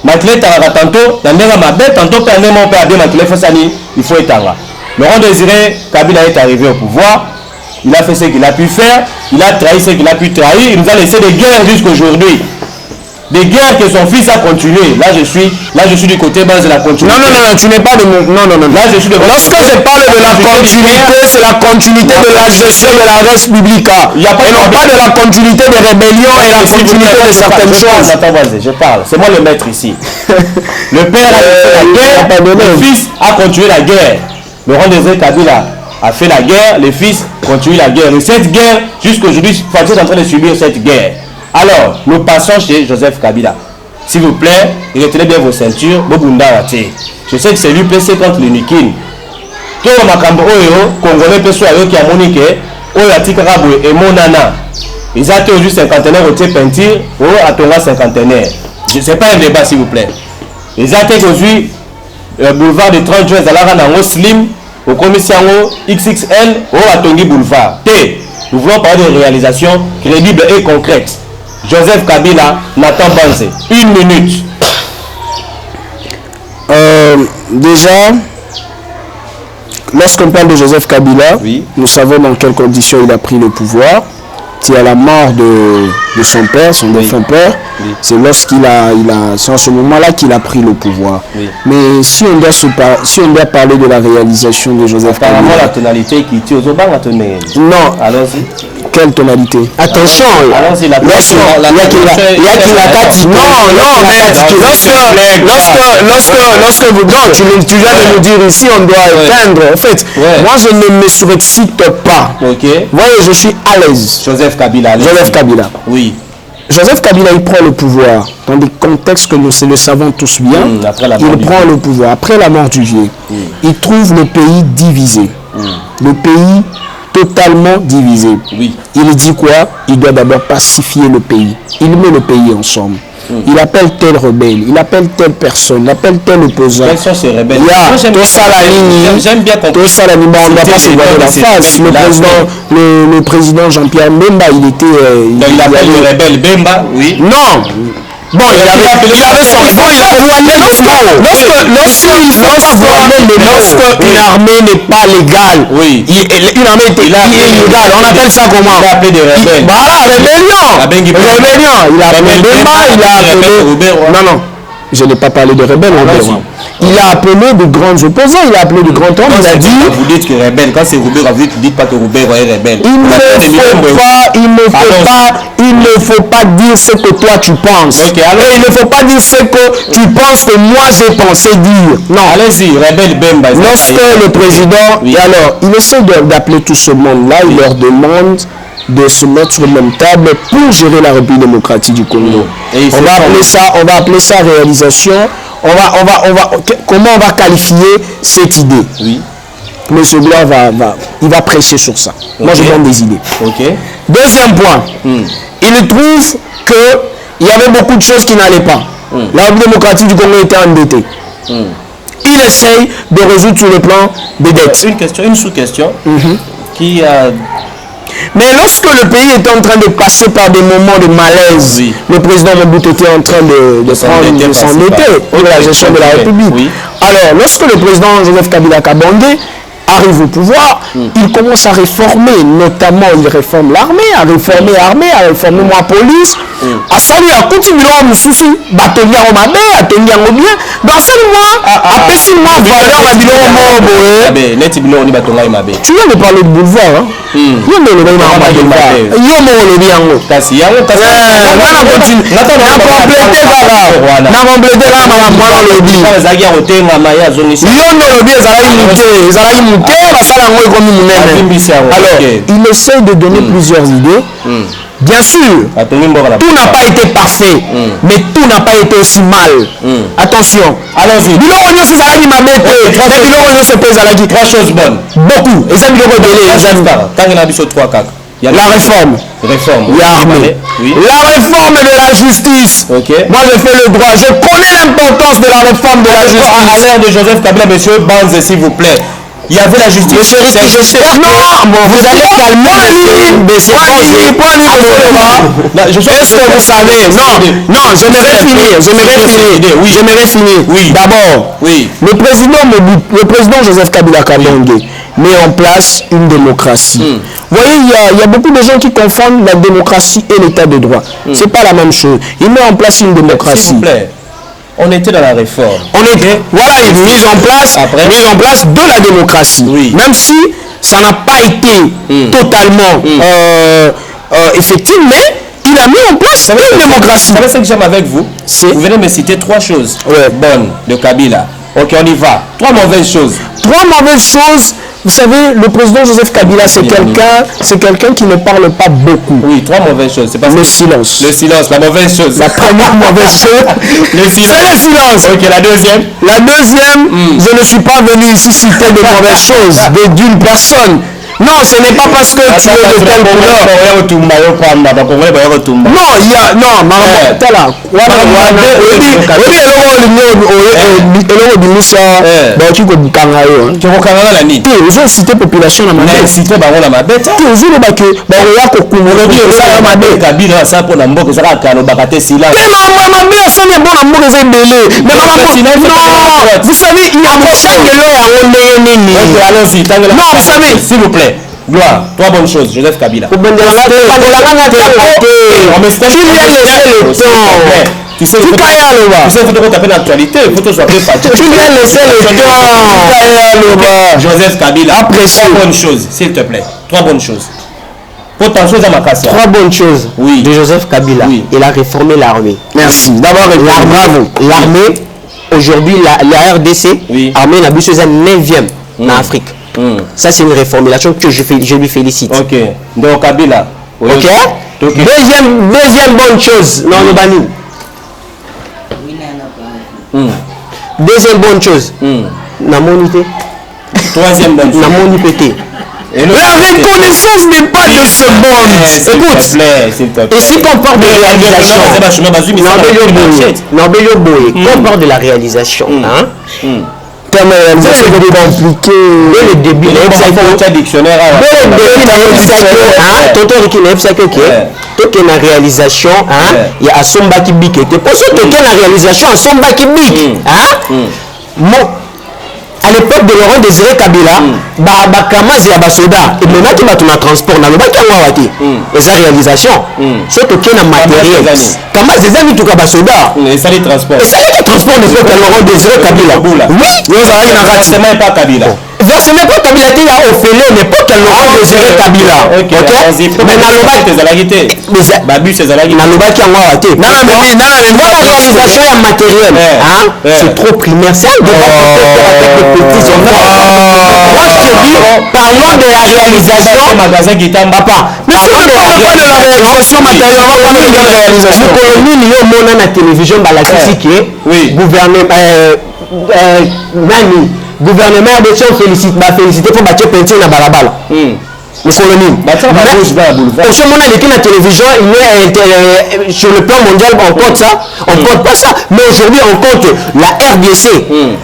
Maquiller Tanga tantôt, dans ma bête, tantôt, il faut Tanga. Laurent Désiré Kabila est arrivé au pouvoir. Il a fait ce qu'il a pu faire. Il a trahi ce qu'il a pu trahir. Il nous a laissé des guerres jusqu'à aujourd'hui. Des guerres que son fils a continué. Là, je suis du côté base de la continuité. Non, tu n'es pas de mon... Non. Là, je suis de... Lorsque je parle de la continuité, c'est la continuité de la gestion de la République. Et non pas de la continuité des rébellions et la continuité de certaines choses. Attends, je parle. C'est moi le maître ici. Le père a fait la guerre. Le fils a continué la guerre. Laurent Désiré Kabila a fait la guerre. Les fils continuent la guerre. Et cette guerre, jusqu'aujourd'hui, Fatih est en train de subir cette guerre. Alors, nous passons chez Joseph Kabila. S'il vous plaît, retenez bien vos ceintures. Je sais que c'est l'UPC contre l'UNIKIN. Tout le monde Congolais peut soit qui a monique, et Monana. Ils ont toujours cinquantenaire au peinture, à Tonga cinquantenaire. Ce n'est pas un débat, s'il vous plaît. Ils ont aujourd'hui le boulevard de 30 juin, Zalara Slim, au commissaire XXL, à Tongi Boulevard. Nous voulons parler de réalisations crédibles et concrètes. Joseph Kabila, Nathan Banze, 1 minute. Déjà, lorsqu'on parle de Joseph Kabila, nous savons dans quelles conditions il a pris le pouvoir. C'est à la mort de son père, son défunt père. C'est c'est en ce moment-là qu'il a pris le pouvoir. Mais si on doit parler de la réalisation de Joseph Kabila... Apparemment, la tonalité qui tue aux obans, non. Allons-y. Quelle tonalité? Attention, allons-y, la lorsque vous... Non, tu viens de nous dire ici, on doit éteindre. En fait, moi, je ne me surexcite pas. Voyez, je suis à l'aise. Joseph Kabila. Oui. Joseph Kabila, il prend le pouvoir dans des contextes que nous le savons tous bien. Il prend le pouvoir après la mort du vieux. Il trouve le pays divisé. Le pays totalement divisé. Il dit quoi? Il doit d'abord pacifier le pays. Il met le pays ensemble. Il appelle tel rebelle, il appelle telle personne, il appelle tel opposant. Quels sont ces rebelles? J'aime bien comprendre. On ne va pas se voir de la face. Le président Jean-Pierre Bemba, il était... il appelle le rebelle Bemba, oui. Non. Bon, il avait son fond, il a lorsque une armée n'est pas légale, une armée est illégale, on appelle ça comment? Il a appelé des rebelles. Voilà, rébellion. Il a appelé Bemba, il a appelé... Non, je n'ai pas parlé de rebelles. Il a appelé de grands opposants, il a appelé de grands hommes, il a dit... Vous dites que rebelle, quand c'est Roubert, vous ne dites pas que Roubert est rebelle. Il ne faut pas dire ce que toi tu penses. Et il ne faut pas dire ce que tu penses que moi j'ai pensé dire. Non. Allez-y, rebelle Bemba. Lorsque le président... Et alors, il essaie d'appeler tout ce monde-là, il leur demande de se mettre sur la même table pour gérer la République démocratique du Congo. On va appeler ça réalisation. Comment on va qualifier cette idée? M. Blanc va prêcher sur ça. Moi, je donne des idées. Deuxième point, il trouve qu'il y avait beaucoup de choses qui n'allaient pas. La République démocratique du Congo était endettée. Il essaye de résoudre sur le plan des dettes. Une sous-question qui a... Mais lorsque le pays était en train de passer par des moments de malaise, le président Mobutu était en train de s'endetter pour la gestion de la République. Alors, lorsque le président Joseph Kabila Kabangé arrive au pouvoir, il commence à réformer, notamment il réforme l'armée, à réformer la police, à saluer, à continuer à nous soucier, à tenir en mabe, à tenir en bien, dans ce moment, à passer ma valeur à bilon tu viens de parler de boulevard, hein? Alors, il essaie de donner plusieurs idées. Bien sûr, tout n'a pas été parfait, mais tout n'a pas été aussi mal. Attention, allons-y. Trois choses bonnes. Beaucoup. La réforme. L'armée. La réforme de la justice. Moi, je fais le droit. Je connais l'importance de la réforme de la justice. À l'ère de Joseph Kabila, monsieur Banze, s'il vous plaît. Il y avait la justice. Monsieur Ricky, j'espère que vous allez calmer Est-ce que vous savez? Non, j'aimerais finir. Oui. D'abord, le président Joseph Kabila Kabangé met en place une démocratie. Vous voyez, il y a beaucoup de gens qui confondent la démocratie et l'état de droit. C'est pas la même chose. Il met en place une démocratie. S'il vous plaît. On était dans la réforme. Voilà, une mise en place de la démocratie. Même si ça n'a pas été totalement effectif, mais il a mis en place une démocratie. Vous savez ce que j'aime avec vous? Vous venez me citer trois choses bonnes de Kabila. Ok, on y va. Trois mauvaises choses. Vous savez, le président Joseph Kabila, c'est quelqu'un qui ne parle pas beaucoup. Oui, trois mauvaises choses. C'est pas le silence. Le silence, la mauvaise chose. La première mauvaise chose, c'est le silence. Ok, la deuxième. Je ne suis pas venu ici citer de mauvaises choses d'une personne. Non, ce n'est pas parce que tu es de telle couleur. Non, il y a... Non, vous savez, il y a s'il vous plaît. Gloire, trois bonnes choses, Joseph Kabila. Tu lui as laissé le temps. Tu sais, il faut te taper l'actualité, il faut te soit préparé. Tu lui as laissé le temps. Joseph Kabila, trois bonnes choses, s'il te plaît. Trois bonnes choses. Potentiel à ma casse. Trois bonnes choses de Joseph Kabila. Il a réformé l'armée. Merci. D'abord, l'armée, aujourd'hui, la RDC, l'armée n'a plus 9e en Afrique. Ça, c'est une réformulation que je lui félicite. Ok. Donc, Kabila. Ok. Deuxième bonne chose. Non, le Bani. Deuxième bonne chose. Namonité. Troisième bonne chose. Namonité. La reconnaissance n'est pas de seconde. Écoute, et si on parle de réalisation, on parle de la réalisation, c'est compliqué. Dès le début, la réalisation, il y a Somba qui bique. Pour ce que la réalisation, Somba qui bique. À l'époque de Laurent Désiré Kabila, Bakamaz et Basoda, et maintenant qui va tourner transport, dans le bac et sa réalisation, c'est que qui a matériel. Kamaz des amis tout cas Basoda. Et ça les transport. Et ça les transport de l'époque de Laurent Désiré Kabila. Oui, c'est même pas Kabila. Versement pas Kabila était à Ophélie, mais pas qu'elle Laurent Désiré Kabila. Ok. Mais dans le bac des alagité. Babu c'est alagité. Dans le bac qui a raté. Non, la réalisation et matériel. C'est trop primaire. C'est un débat avec les petits enfants. Moi je te dis, parlons de la réalisation. Magasin qui t'en papa. Mais si on ne parle pas de la réalisation matérielle, on va parler de la réalisation. Nous on a la télévision, la critique, gouvernement, Nani. gouvernement RDC félicité pour battre peinture na balabala. Le colonie. Au ce moment là, la télévision, il est sur le plan mondial, on compte ça, on compte pas ça. Mais aujourd'hui, on compte la RDC.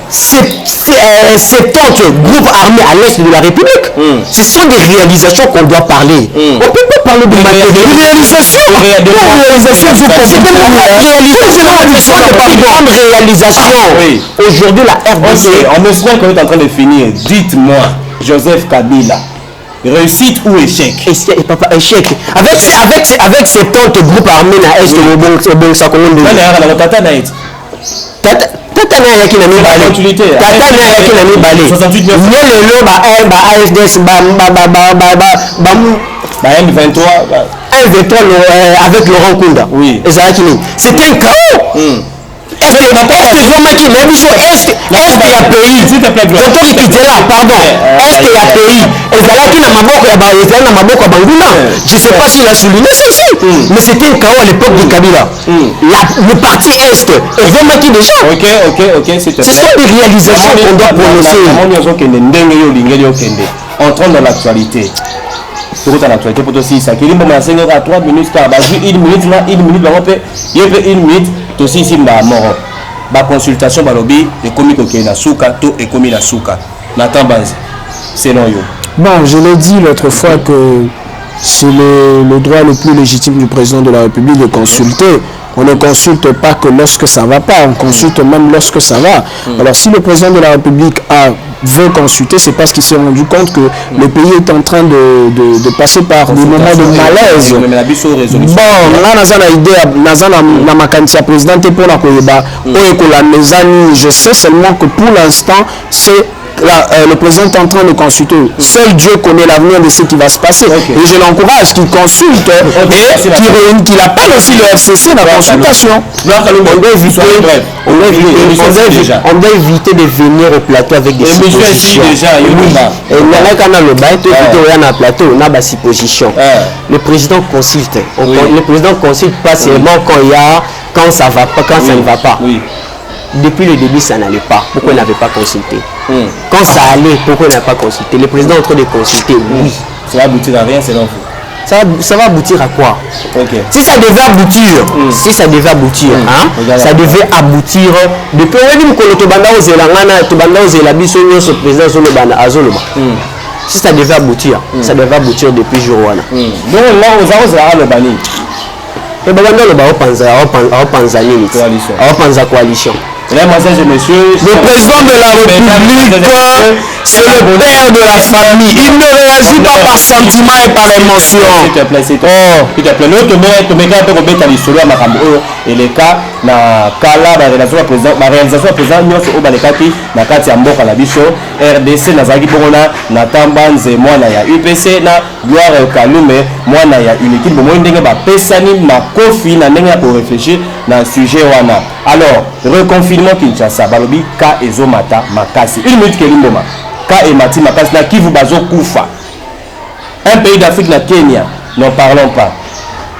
C'est tant groupe armé à l'est de la République. Ce sont des réalisations qu'on doit parler. On ne peut pas parler de réalisation. Aujourd'hui, la RDC. On me souvient qu'on est en train de finir. Dites-moi, Joseph Kabila. Réussite ou échec? Échec. Avec ces tantes groupes armés na est le bon ça comment dire. Tata na yaki na mibale. Tata na yaki na mibale. 68 9. Le ba ASDS M23 avec Laurent Kunda. Oui. C'était un chaos. Est-ce que vraiment qui même chose est-ce ya pays quand on quitte là pardon est-ce ya pays ezalaki na maboko ya ezalaki na maboko ya banguna je sais pas s'il a souligné ceci mais c'était un chaos à l'époque de Kabila le parti est et vraiment qui déjà ok s'il te plaît ce sont des réalisations qu'on doit prononcer entrons dans l'actualité pour l'actualité pour aussi ça qui est à 3 minutes car une minute là une minute une minute aussi ici mort ba consultation balobi et komi ko na suka to et komi na suka Nathan Banzi c'est non yo. Bon, je l'ai dit l'autre fois que c'est le droit le plus légitime du président de la République de consulter. On ne consulte pas que lorsque ça va pas, on consulte même lorsque ça va. Alors si le président de la République veut consulter, c'est parce qu'il s'est rendu compte que le pays est en train de passer par des moments de malaise. Bon, là, naza na idée, naza na makanisi ya président pour la koyeba, je sais seulement que pour l'instant, c'est le président est en train de consulter. Seul Dieu connaît l'avenir de ce qui va se passer. Et je l'encourage qu'il consulte et qu'il appelle aussi le FCC dans la consultation. On doit éviter de venir au plateau avec des suppositions. Le président consulte. Le président consulte pas seulement quand ça va pas, quand ça ne va pas. Depuis le début, ça n'allait pas. Pourquoi il n'avait pas consulté? Quand ça allait, pourquoi il n'a pas consulté? Le président est en train de consulter, oui. Ça va aboutir à rien, selon vous? Ça va aboutir à quoi? Si ça devait aboutir, ça devait aboutir depuis si ça devait aboutir, ça devait aboutir depuis Jourwana. Donc là, vous avez le bani. Et bien, on coalition. Là, monsieur, le président de la République, c'est le père de la famille. Il ne réagit pas par sentiment et par émotion. S'il te plaît, s'il te plaît. L'autre, et les cas, la réalisation président, nous sommes au Balekati, na kati ya mboka na biso, RDC, Nazaki Borona, Nathan Banzi, mwana ya UPC, na Gloire Kalume, mwana ya Unité, bon, ndenge ba pesani, ma kofi, na ndenge pour réfléchir dans sujet wana. Alors, reconfinement Kinshasa, balobi ka ezomata makasi. Une minute kelimboma. Ka emati makasi na Kivu bazo kufa. Un pays d'Afrique, la Kenya, n'en parlons pas.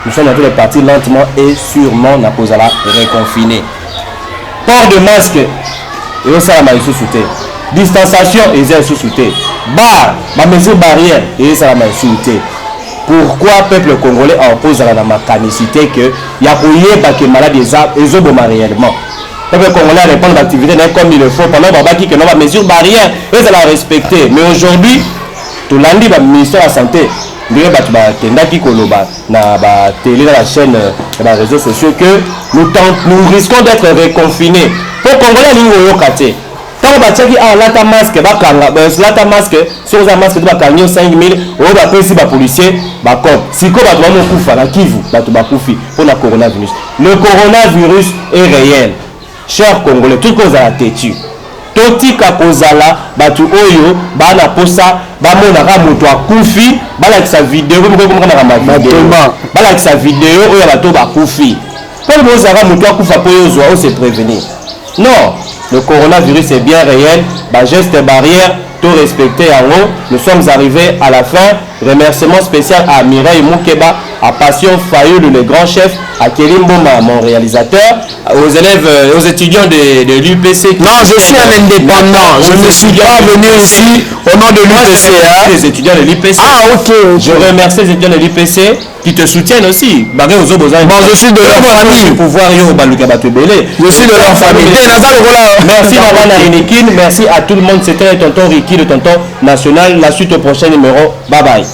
Nous sommes en train de partir lentement et sûrement na kozala reconfiné. Port de masque et au salama sous-souté. Distanciation et sous-souté. Bar, ma mesure barrière et salama sous-souté. Pourquoi le peuple congolais oppose à la mécanicité que il y a pour que malade les oboma réellement. Le peuple congolais répond d'activité comme il le faut pendant que nos mesures barrières et ça la respecter. Mais aujourd'hui, tout lundi le ministère de la santé na ba télé dans la chaîne dans les réseaux sociaux que nous risquons d'être reconfinés. Pour congolais nous kate. Tant que lata masque lata masque sur un masque de 5 000 on va passer par policier ba cop si ko ba to kufa na Kivu ba to ba kufi pour la coronavirus. Le coronavirus est réel. Chers Congolais, tout cause à la têtu. Totika kozala batu oyo bana posa bamona ka moto akufi bala sa vidéo comme na ma bala sa vidéo oyo bato ba kufi. Pour bozara moto akufa po yo zo se prévenir. Non, le coronavirus est bien réel, bah geste barrière, tout respecté en haut. Nous sommes arrivés à la fin Remerciement spécial à Mireille Moukeba, à Passion Fayoul, le grand chef, à Kélim Boma, mon réalisateur, aux élèves, aux étudiants de l'UPC. Non, je suis un indépendant. Je ne suis pas venu ici au nom de l'UPC. Les étudiants de l'UPC. Ah, ok. Je remercie les étudiants de l'UPC qui te soutiennent aussi. Bon, je suis de leur famille. Je suis de leur famille. Merci Navana Rinikin, merci à tout le monde. C'était tonton Ricky, le tonton national. La suite au prochain numéro. Bye bye.